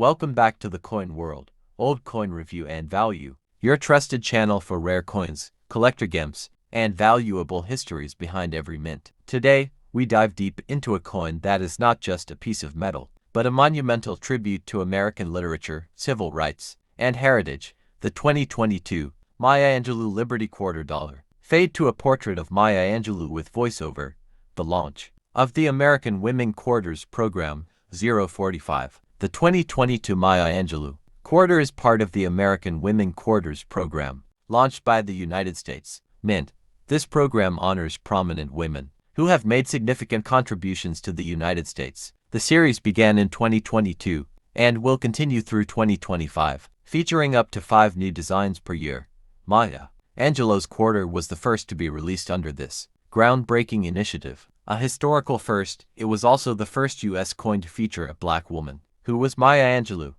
Welcome back to the Coin World, Old Coin Review and Value, your trusted channel for rare coins, collector gems, and valuable histories behind every mint. Today, we dive deep into a coin that is not just a piece of metal, but a monumental tribute to American literature, civil rights, and heritage, the 2022 Maya Angelou Liberty Quarter Dollar. Fade to a portrait of Maya Angelou with voiceover, the launch of the American Women Quarters Program, 045. The 2022 Maya Angelou Quarter is part of the American Women Quarters Program, launched by the United States Mint. This program honors prominent women who have made significant contributions to the United States. The series began in 2022 and will continue through 2025, featuring up to 5 new designs per year. Maya Angelou's Quarter was the first to be released under this groundbreaking initiative. A historical first, it was also the first U.S. coin to feature a black woman. Who was Maya Angelou?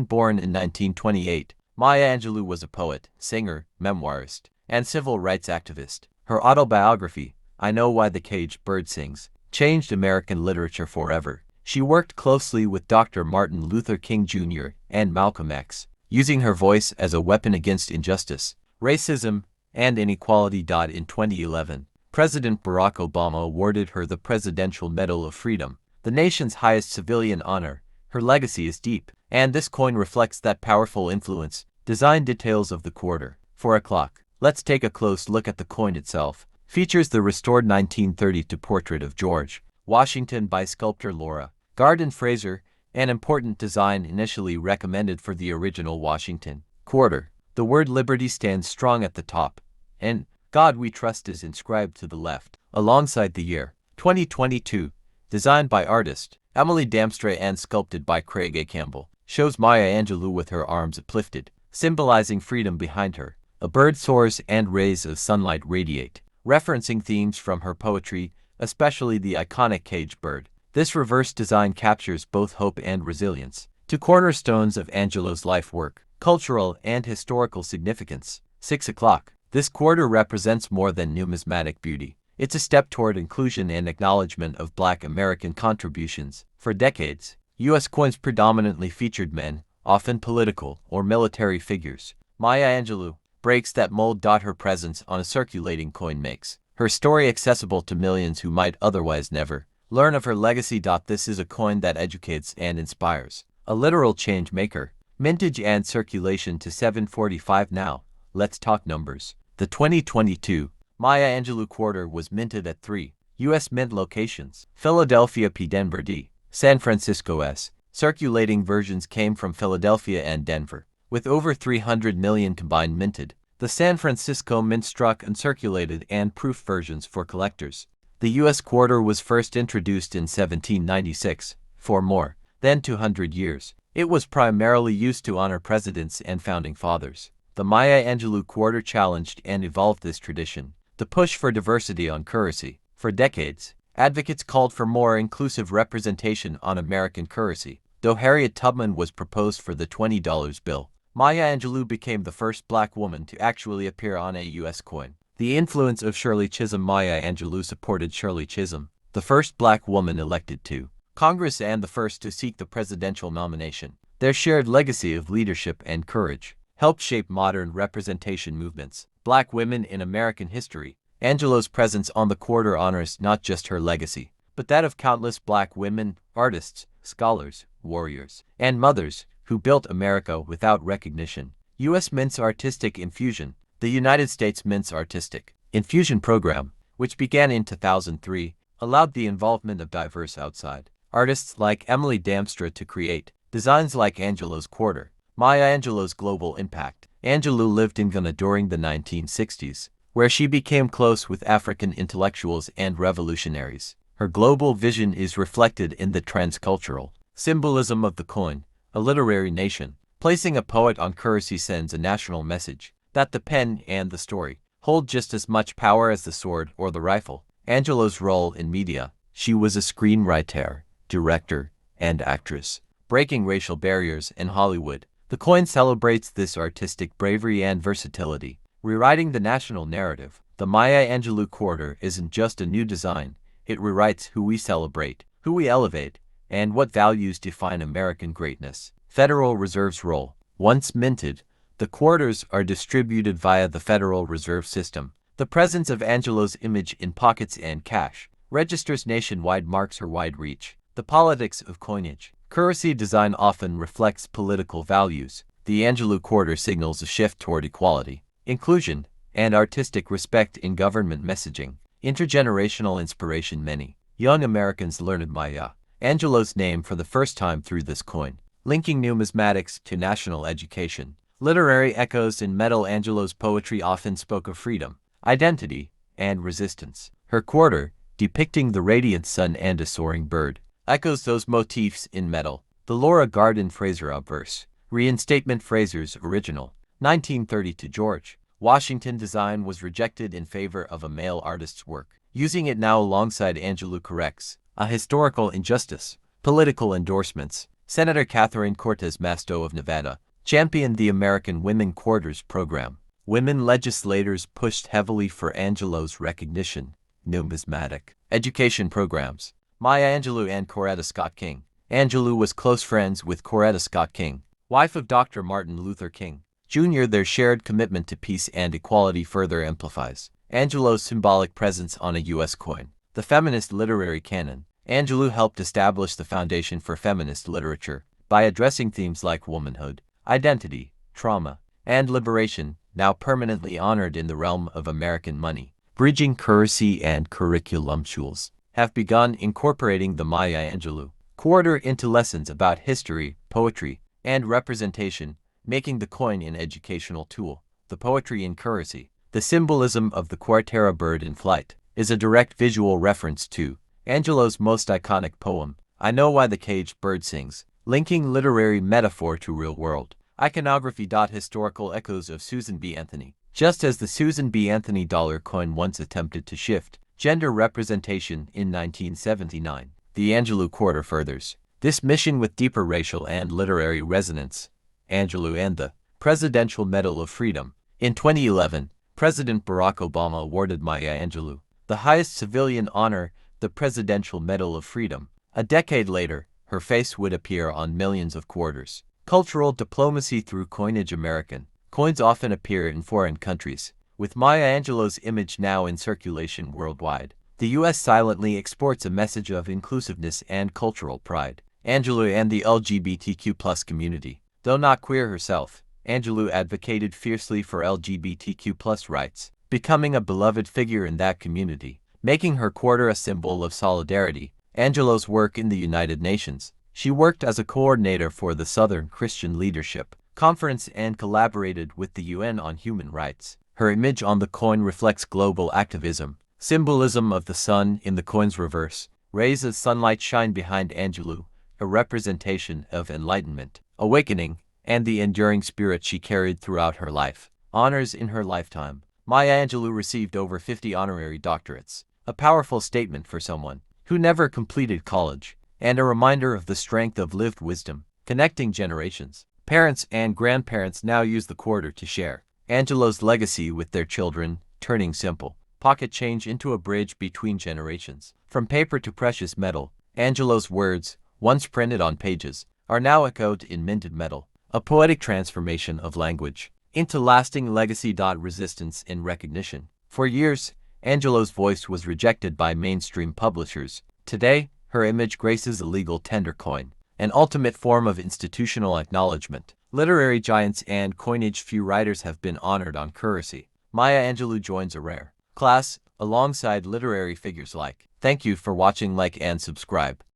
Born in 1928, Maya Angelou was a poet, singer, memoirist, and civil rights activist. Her autobiography, I Know Why the Caged Bird Sings, changed American literature forever. She worked closely with Dr. Martin Luther King Jr. and Malcolm X, using her voice as a weapon against injustice, racism, and inequality. In 2011, President Barack Obama awarded her the Presidential Medal of Freedom, the nation's highest civilian honor. Her legacy is deep, and this coin reflects that powerful influence. Design details of the quarter. 4 o'clock. Let's take a close look at the coin itself. Features the restored 1932 portrait of George Washington by sculptor Laura Garden Fraser, an important design initially recommended for the original Washington quarter. The word Liberty stands strong at the top, and God We Trust is inscribed to the left. Alongside the year 2022, designed by artist Emily Damstra and sculpted by Craig A. Campbell, shows Maya Angelou with her arms uplifted, symbolizing freedom behind her. A bird soars and rays of sunlight radiate, referencing themes from her poetry, especially the iconic caged bird. This reverse design captures both hope and resilience, two cornerstones of Angelou's life work, cultural and historical significance. 6 o'clock. This quarter represents more than numismatic beauty. It's a step toward inclusion and acknowledgement of Black American contributions. For decades, U.S. coins predominantly featured men, often political or military figures. Maya Angelou breaks that mold. Her presence on a circulating coin makes her story accessible to millions who might otherwise never learn of her legacy. This is a coin that educates and inspires. A literal change maker. Mintage and circulation to 745 now. Let's talk numbers. The 2022 Maya Angelou Quarter was minted at 3 U.S. Mint locations: Philadelphia P. Denver D. San Francisco S. Circulating versions came from Philadelphia and Denver, with over 300 million combined minted. The San Francisco Mint struck uncirculated and proof versions for collectors. The U.S. Quarter was first introduced in 1796. For more than 200 years, it was primarily used to honor presidents and founding fathers. The Maya Angelou Quarter challenged and evolved this tradition. The push for diversity on currency. For decades, advocates called for more inclusive representation on American currency. Though Harriet Tubman was proposed for the $20 bill, Maya Angelou became the first black woman to actually appear on a U.S. coin. The influence of Shirley Chisholm. Maya Angelou supported Shirley Chisholm, the first black woman elected to Congress and the first to seek the presidential nomination. Their shared legacy of leadership and courage helped shape modern representation movements. Black women in American history. Angelou's presence on the quarter honors not just her legacy, but that of countless black women, artists, scholars, warriors, and mothers who built America without recognition. U.S. Mint's Artistic Infusion. The United States Mint's Artistic Infusion Program, which began in 2003, allowed the involvement of diverse outside artists like Emily Damstra to create designs like Angelou's Quarter. Maya Angelou's global impact. Angelou lived in Ghana during the 1960s, where she became close with African intellectuals and revolutionaries. Her global vision is reflected in the transcultural symbolism of the coin. A literary nation. Placing a poet on currency sends a national message that the pen and the story hold just as much power as the sword or the rifle. Angelou's role in media. She was a screenwriter, director, and actress, breaking racial barriers in Hollywood. The coin celebrates this artistic bravery and versatility, rewriting the national narrative. The Maya Angelou Quarter isn't just a new design, it rewrites who we celebrate, who we elevate, and what values define American greatness. Federal Reserve's role. Once minted, the quarters are distributed via the Federal Reserve System. The presence of Angelou's image in pockets and cash registers nationwide marks her wide reach. The politics of coinage. Currency design often reflects political values. The Angelou quarter signals a shift toward equality, inclusion, and artistic respect in government messaging. Intergenerational inspiration. Many young Americans learned Maya Angelou's name for the first time through this coin, linking numismatics to national education. Literary echoes in metal. Angelou's poetry often spoke of freedom, identity, and resistance. Her quarter, depicting the radiant sun and a soaring bird, echoes those motifs in metal. The Laura Garden Fraser obverse. Reinstatement. Fraser's original, 1932 George Washington design was rejected in favor of a male artist's work. Using it now alongside Angelou corrects a historical injustice. Political endorsements. Senator Catherine Cortez Masto of Nevada championed the American Women Quarters program. Women legislators pushed heavily for Angelou's recognition. Numismatic education programs. Maya Angelou and Coretta Scott King. Angelou was close friends with Coretta Scott King, wife of Dr. Martin Luther King Jr. Their shared commitment to peace and equality further amplifies Angelou's symbolic presence on a U.S. coin. The feminist literary canon. Angelou helped establish the foundation for feminist literature by addressing themes like womanhood, identity, trauma, and liberation, now permanently honored in the realm of American money. Bridging currency and curriculum. Schools have begun incorporating the Maya Angelou quarter into lessons about history, poetry, and representation, making the coin an educational tool. The poetry in currency. The symbolism of the Quartera bird in flight is a direct visual reference to Angelou's most iconic poem, I Know Why the Caged Bird Sings, linking literary metaphor to real world iconography. Historical echoes of Susan B. Anthony. Just as the Susan B. Anthony dollar coin once attempted to shift gender representation in 1979, the Angelou quarter furthers this mission with deeper racial and literary resonance. Angelou and the Presidential Medal of Freedom. In 2011, President Barack Obama awarded Maya Angelou the highest civilian honor, the Presidential Medal of Freedom. A decade later, her face would appear on millions of quarters. Cultural diplomacy through coinage. American coins often appear in foreign countries, with Maya Angelou's image now in circulation worldwide. The U.S. silently exports a message of inclusiveness and cultural pride. Angelou and the LGBTQ+ community. Though not queer herself, Angelou advocated fiercely for LGBTQ+ rights, becoming a beloved figure in that community, making her quarter a symbol of solidarity. Angelou's work in the United Nations. She worked as a coordinator for the Southern Christian Leadership Conference and collaborated with the UN on human rights. Her image on the coin reflects global activism. Symbolism of the sun in the coin's reverse. Rays of sunlight shine behind Angelou, a representation of enlightenment, awakening, and the enduring spirit she carried throughout her life. Honors in her lifetime. Maya Angelou received over 50 honorary doctorates, a powerful statement for someone who never completed college, and a reminder of the strength of lived wisdom, connecting generations. Parents and grandparents now use the quarter to share Angelou's legacy with their children, turning simple pocket change into a bridge between generations. From paper to precious metal, Angelou's words, once printed on pages, are now echoed in minted metal, a poetic transformation of language into lasting legacy. Resistance and recognition. For years, Angelou's voice was rejected by mainstream publishers. Today, her image graces a legal tender coin, an ultimate form of institutional acknowledgement. Literary giants and coinage. Few writers have been honored on currency. Maya Angelou joins a rare class alongside literary figures like. Thank you for watching. Like and subscribe.